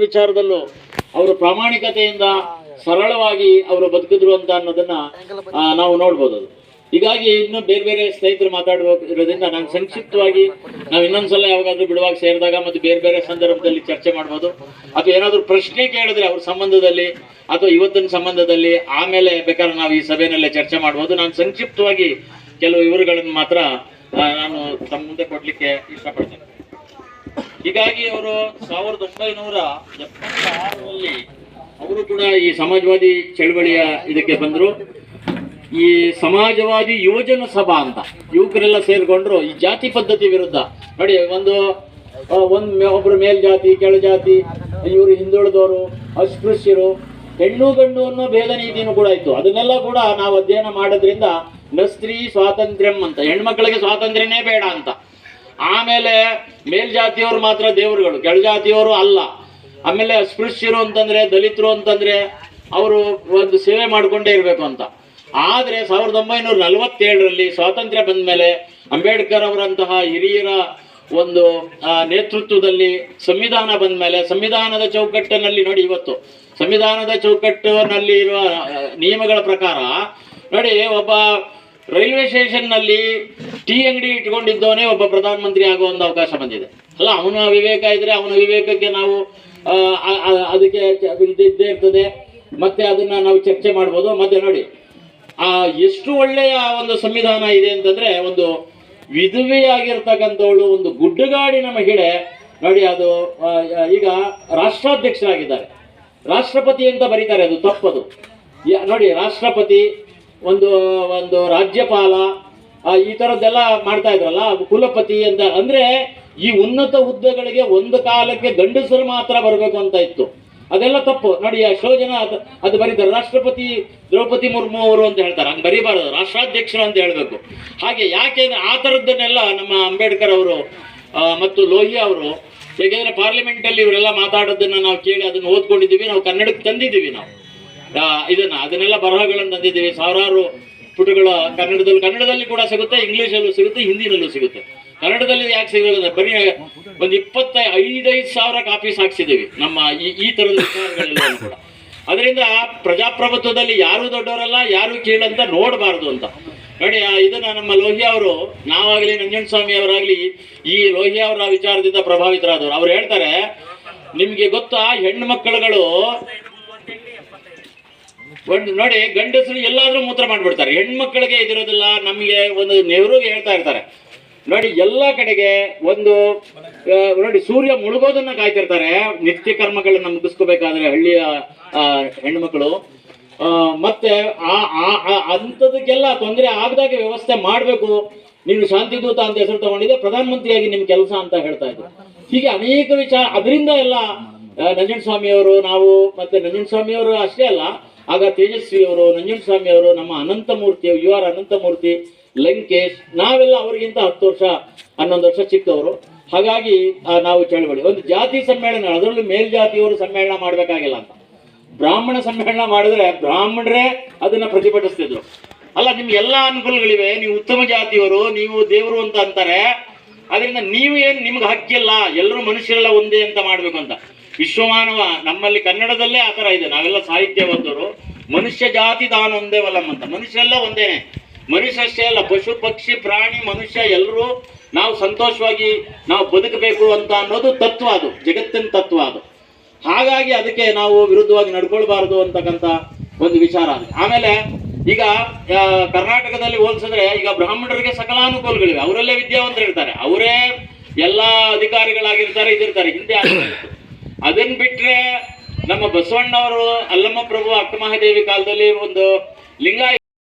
ವಿಚಾರದಲ್ಲೂ ಅವರು ಪ್ರಾಮಾಣಿಕತೆಯಿಂದ ಸರಳವಾಗಿ ಅವರು ಬದುಕಿದ್ರು ಅಂತ ಅನ್ನೋದನ್ನ ನಾವು ನೋಡ್ಬೋದು. ಹೀಗಾಗಿ ಇನ್ನು ಬೇರೆ ಬೇರೆ ಸ್ನೇಹಿತರು ಮಾತಾಡೋದ್ರಿಂದ ನಾನು ಸಂಕ್ಷಿಪ್ತವಾಗಿ ನಾವು ಇನ್ನೊಂದ್ಸಲ ಯಾವಾಗಾದ್ರೂ ಬಿಡುವಾಗ ಸೇರಿದಾಗ ಮತ್ತು ಬೇರೆ ಬೇರೆ ಸಂದರ್ಭದಲ್ಲಿ ಚರ್ಚೆ ಮಾಡ್ಬೋದು. ಅಥವಾ ಏನಾದರೂ ಪ್ರಶ್ನೆ ಕೇಳಿದ್ರೆ ಅವ್ರ ಸಂಬಂಧದಲ್ಲಿ ಅಥವಾ ಇವತ್ತಿನ ಸಂಬಂಧದಲ್ಲಿ ಆಮೇಲೆ ಬೇಕಾದ್ರೆ ನಾವು ಈ ಸಭೆಯಲ್ಲೇ ಚರ್ಚೆ ಮಾಡ್ಬೋದು. ನಾನು ಸಂಕ್ಷಿಪ್ತವಾಗಿ ಕೆಲವು ವಿವರಗಳನ್ನು ಮಾತ್ರ ನಾನು ತಮ್ಮ ಮುಂದೆ ಕೊಡ್ಲಿಕ್ಕೆ ಇಷ್ಟಪಡ್ತೇನೆ. ಹೀಗಾಗಿ ಅವರು 1976ರಲ್ಲಿ ಅವರು ಕೂಡ ಈ ಸಮಾಜವಾದಿ ಚಳವಳಿಯ ಇದಕ್ಕೆ ಬಂದರು. ಈ ಸಮಾಜವಾದಿ ಯುವಜನ ಸಭಾ ಅಂತ ಯುವಕರೆಲ್ಲ ಸೇರ್ಕೊಂಡ್ರು ಈ ಜಾತಿ ಪದ್ಧತಿ ವಿರುದ್ಧ. ನೋಡಿ, ಒಬ್ರು ಮೇಲ್ಜಾತಿ ಕೆಳಜಾತಿ, ಇವರು ಹಿಂದುಳಿದವರು, ಅಸ್ಪೃಶ್ಯರು, ಹೆಣ್ಣು ಗಂಡು ಅನ್ನೋ ಭೇದ ನೀತಿನೂ ಕೂಡ ಇತ್ತು. ಅದನ್ನೆಲ್ಲ ಕೂಡ ನಾವು ಅಧ್ಯಯನ ಮಾಡೋದ್ರಿಂದ ಸ್ತ್ರೀ ಸ್ವಾತಂತ್ರ್ಯಂ ಅಂತ, ಹೆಣ್ಮಕ್ಳಿಗೆ ಸ್ವಾತಂತ್ರ್ಯನೇ ಬೇಡ ಅಂತ. ಆಮೇಲೆ ಮೇಲ್ಜಾತಿಯವರು ಮಾತ್ರ ದೇವರುಗಳು, ಕೆಳಜಾತಿಯವರು ಅಲ್ಲ. ಆಮೇಲೆ ಅಸ್ಪೃಶ್ಯರು ಅಂತಂದ್ರೆ, ದಲಿತರು ಅಂತಂದ್ರೆ ಅವರು ಒಂದು ಸೇವೆ ಮಾಡಿಕೊಂಡೇ ಇರಬೇಕು ಅಂತ. ಆದರೆ 1947ರಲ್ಲಿ ಸ್ವಾತಂತ್ರ್ಯ ಬಂದ ಮೇಲೆ ಅಂಬೇಡ್ಕರ್ ಅವರಂತಹ ಹಿರಿಯರ ಒಂದು ನೇತೃತ್ವದಲ್ಲಿ ಸಂವಿಧಾನ ಬಂದ ಮೇಲೆ ಸಂವಿಧಾನದ ಚೌಕಟ್ಟಿನಲ್ಲಿ ನೋಡಿ, ಇವತ್ತು ಸಂವಿಧಾನದ ಚೌಕಟ್ಟಿನಲ್ಲಿ ಇರುವ ನಿಯಮಗಳ ಪ್ರಕಾರ ನೋಡಿ, ಒಬ್ಬ ರೈಲ್ವೆ ಸ್ಟೇಷನ್ನಲ್ಲಿ ಟೀ ಅಂಗಡಿ ಇಟ್ಕೊಂಡಿದ್ದವನೇ ಒಬ್ಬ ಪ್ರಧಾನಮಂತ್ರಿ ಆಗುವ ಒಂದು ಅವಕಾಶ ಬಂದಿದೆ ಅಲ್ಲ. ಅವನ ವಿವೇಕ ಇದ್ರೆ ಅವನ ವಿವೇಕಕ್ಕೆ ನಾವು ಅದಕ್ಕೆ ಇದ್ದೇ ಇರ್ತದೆ, ಮತ್ತೆ ಅದನ್ನ ನಾವು ಚರ್ಚೆ ಮಾಡ್ಬೋದು. ಮತ್ತೆ ನೋಡಿ, ಎಷ್ಟು ಒಳ್ಳೆಯ ಒಂದು ಸಂವಿಧಾನ ಇದೆ ಅಂತಂದ್ರೆ, ಒಂದು ವಿಧವೆಯಾಗಿರ್ತಕ್ಕಂಥವಳು ಒಂದು ಗುಡ್ಡಗಾಡಿನ ಮಹಿಳೆ ನೋಡಿ, ಅದು ಈಗ ರಾಷ್ಟ್ರಾಧ್ಯಕ್ಷರಾಗಿದ್ದಾರೆ. ರಾಷ್ಟ್ರಪತಿ ಅಂತ ಬರೀತಾರೆ, ಅದು ತಪ್ಪದು ನೋಡಿ. ರಾಷ್ಟ್ರಪತಿ, ಒಂದು ರಾಜ್ಯಪಾಲ, ಈ ಥರದ್ದೆಲ್ಲ ಮಾಡ್ತಾ ಇದ್ರಲ್ಲ, ಕುಲಪತಿ ಅಂತ. ಅಂದ್ರೆ ಈ ಉನ್ನತ ಹುದ್ದೆಗಳಿಗೆ ಒಂದು ಕಾಲಕ್ಕೆ ಗಂಡಸರು ಮಾತ್ರ ಬರಬೇಕು ಅಂತ ಇತ್ತು. ಅದೆಲ್ಲ ತಪ್ಪು ನೋಡಿ. ಎಷ್ಟೋ ಜನ ಅದು ಬರೀತಾರೆ, ರಾಷ್ಟ್ರಪತಿ ದ್ರೌಪದಿ ಮುರ್ಮು ಅವರು ಅಂತ ಹೇಳ್ತಾರೆ. ಹಂಗೆ ಬರೀಬಾರದು, ರಾಷ್ಟ್ರಾಧ್ಯಕ್ಷರು ಅಂತ ಹೇಳಬೇಕು. ಹಾಗೆ ಯಾಕೆ ಆ ಥರದ್ದನ್ನೆಲ್ಲ ನಮ್ಮ ಅಂಬೇಡ್ಕರ್ ಅವರು ಮತ್ತು ಲೋಹಿಯಾ ಅವರು, ಹೇಗೆಂದ್ರೆ ಪಾರ್ಲಿಮೆಂಟಲ್ಲಿ ಇವರೆಲ್ಲ ಮಾತಾಡೋದನ್ನ ನಾವು ಕೇಳಿ ಅದನ್ನು ಓದ್ಕೊಂಡಿದ್ದೀವಿ, ನಾವು ಕನ್ನಡಕ್ಕೆ ತಂದಿದ್ದೀವಿ. ನಾವು ಅದನ್ನೆಲ್ಲ ಬರಹಗಳನ್ನು ತಂದಿದ್ದೀವಿ, ಸಾವಿರಾರು ಪುಟಗಳ ಕನ್ನಡದಲ್ಲಿ ಕೂಡ ಸಿಗುತ್ತೆ, ಇಂಗ್ಲೀಷಲ್ಲೂ ಸಿಗುತ್ತೆ, ಹಿಂದಿನಲ್ಲೂ ಸಿಗುತ್ತೆ. ಕನ್ನಡದಲ್ಲಿ ಯಾಕೆ ಸಿಗೋದಂದ್ರೆ ಬರೀ ಒಂದು 25,000 ಕಾಪೀಸ್ ಹಾಕ್ಸಿದ್ದೀವಿ ನಮ್ಮ ಈ ಥರದ ವಿಚಾರಗಳೆಲ್ಲವೂ ಕೂಡ. ಅದರಿಂದ ಪ್ರಜಾಪ್ರಭುತ್ವದಲ್ಲಿ ಯಾರು ದೊಡ್ಡವರಲ್ಲ, ಯಾರು ಕೀಳಂತ ನೋಡಬಾರ್ದು ಅಂತ ನೋಡಿ. ಇದನ್ನ ನಮ್ಮ ಲೋಹಿಯಾ ಅವರು, ನಾವಾಗಲಿ ನಂಜನಸ್ವಾಮಿ ಅವರಾಗಲಿ ಈ ಲೋಹಿಯಾ ಅವರ ವಿಚಾರದಿಂದ ಪ್ರಭಾವಿತರಾದವರು. ಅವ್ರು ಹೇಳ್ತಾರೆ, ನಿಮ್ಗೆ ಗೊತ್ತಾ, ಹೆಣ್ಣು ಮಕ್ಕಳುಗಳು ನೋಡಿ, ಗಂಡಸರು ಎಲ್ಲಾದ್ರೂ ಮೂತ್ರ ಮಾಡ್ಬಿಡ್ತಾರೆ, ಹೆಣ್ಮಕ್ಳಿಗೆ ಇದಿರೋದಿಲ್ಲ. ನಮಗೆ ಒಂದು ನೆಹರೂಗೆ ಹೇಳ್ತಾ ಇರ್ತಾರೆ ನೋಡಿ, ಎಲ್ಲ ಕಡೆಗೆ ಒಂದು ನೋಡಿ, ಸೂರ್ಯ ಮುಳುಗೋದನ್ನ ಕಾಯ್ತಿರ್ತಾರೆ ನಿತ್ಯ ಕರ್ಮಗಳನ್ನ ಮುಗಿಸ್ಕೋಬೇಕಾದ್ರೆ ಹಳ್ಳಿಯ ಹೆಣ್ಮಕ್ಳು. ಮತ್ತೆ ಅಂಥದಕ್ಕೆಲ್ಲ ತೊಂದರೆ ಆಗದಾಗೆ ವ್ಯವಸ್ಥೆ ಮಾಡಬೇಕು. ನೀನು ಶಾಂತಿದೂತ ಅಂತ ಹೆಸರು ತಗೊಂಡಿದ್ದೆ, ಪ್ರಧಾನಮಂತ್ರಿಯಾಗಿ ನಿಮ್ ಕೆಲಸ ಅಂತ ಹೇಳ್ತಾ ಇದ್ರು. ಹೀಗೆ ಅನೇಕ ವಿಚಾರ. ಅದರಿಂದ ಎಲ್ಲ ನಂಜನಸ್ವಾಮಿ ಅವರು, ನಾವು ಮತ್ತೆ ನಂಜನಸ್ವಾಮಿ ಅವರು ಅಷ್ಟೇ ಅಲ್ಲ, ಆಗ ತೇಜಸ್ವಿ ಅವರು, ನಂಜನಸ್ವಾಮಿ ಅವರು, ನಮ್ಮ ಅನಂತಮೂರ್ತಿ, UR ಅನಂತಮೂರ್ತಿ, ಲಂಕೇಶ್, ನಾವೆಲ್ಲ ಅವರಿಗಿಂತ 10 ವರ್ಷ 11 ವರ್ಷ ಚಿಕ್ಕವರು. ಹಾಗಾಗಿ ನಾವು ಚಳವಳಿ ಒಂದು ಜಾತಿ ಸಮ್ಮೇಳನ, ಅದರಲ್ಲೂ ಮೇಲ್ಜಾತಿಯವರು ಸಮ್ಮೇಳನ ಮಾಡ್ಬೇಕಾಗಿಲ್ಲ ಅಂತ, ಬ್ರಾಹ್ಮಣ ಸಮ್ಮೇಳನ ಮಾಡಿದ್ರೆ ಬ್ರಾಹ್ಮಣರೇ ಅದನ್ನ ಪ್ರತಿಭಟಿಸ್ತಿದ್ರು. ಅಲ್ಲ, ನಿಮ್ಗೆ ಎಲ್ಲ ಅನುಕೂಲಗಳಿವೆ, ನೀವು ಉತ್ತಮ ಜಾತಿಯವರು, ನೀವು ದೇವರು ಅಂತ ಅಂತಾರೆ. ಅದರಿಂದ ನೀವು ಏನು, ನಿಮ್ಗೆ ಹಕ್ಕಿಲ್ಲ, ಎಲ್ಲರೂ ಮನುಷ್ಯರೆಲ್ಲ ಒಂದೇ ಅಂತ ಮಾಡ್ಬೇಕು ಅಂತ. ವಿಶ್ವಮಾನವ ನಮ್ಮಲ್ಲಿ ಕನ್ನಡದಲ್ಲೇ ಆ ಥರ ಇದೆ. ನಾವೆಲ್ಲ ಸಾಹಿತ್ಯ ಓದೋರು. ಮನುಷ್ಯ ಜಾತಿ ತಾನೊಂದೇ ವಲಂ ಅಂತ, ಮನುಷ್ಯರೆಲ್ಲ ಒಂದೇನೆ. ಮನುಷ್ಯ ಅಷ್ಟೇ ಅಲ್ಲ, ಪಶು ಪಕ್ಷಿ ಪ್ರಾಣಿ ಮನುಷ್ಯ ಎಲ್ಲರೂ ನಾವು ಸಂತೋಷವಾಗಿ ನಾವು ಬದುಕಬೇಕು ಅಂತ ಅನ್ನೋದು ತತ್ವ, ಅದು ಜಗತ್ತಿನ ತತ್ವ ಅದು. ಹಾಗಾಗಿ ಅದಕ್ಕೆ ನಾವು ವಿರುದ್ಧವಾಗಿ ನಡ್ಕೊಳ್ಬಾರ್ದು ಅಂತಕ್ಕಂಥ ಒಂದು ವಿಚಾರ ಅದು. ಆಮೇಲೆ ಈಗ ಕರ್ನಾಟಕದಲ್ಲಿ ಹೋಲಿಸಿದ್ರೆ ಈಗ ಬ್ರಾಹ್ಮಣರಿಗೆ ಸಕಲಾನುಕೂಲಗಳಿವೆ, ಅವರಲ್ಲೇ ವಿದ್ಯಾವಂತರು ಇರ್ತಾರೆ, ಅವರೇ ಎಲ್ಲ ಅಧಿಕಾರಿಗಳಾಗಿರ್ತಾರೆ, ಇದಿರ್ತಾರೆ. ಹಿಂದೆ ಅದನ್ನ ಬಿಟ್ರೆ ನಮ್ಮ ಬಸವಣ್ಣವರು, ಅಲ್ಲಮ್ಮ ಪ್ರಭು, ಅಕ್ಕ ಮಹಾದೇವಿ ಕಾಲದಲ್ಲಿ ಒಂದು ಲಿಂಗಾಯತ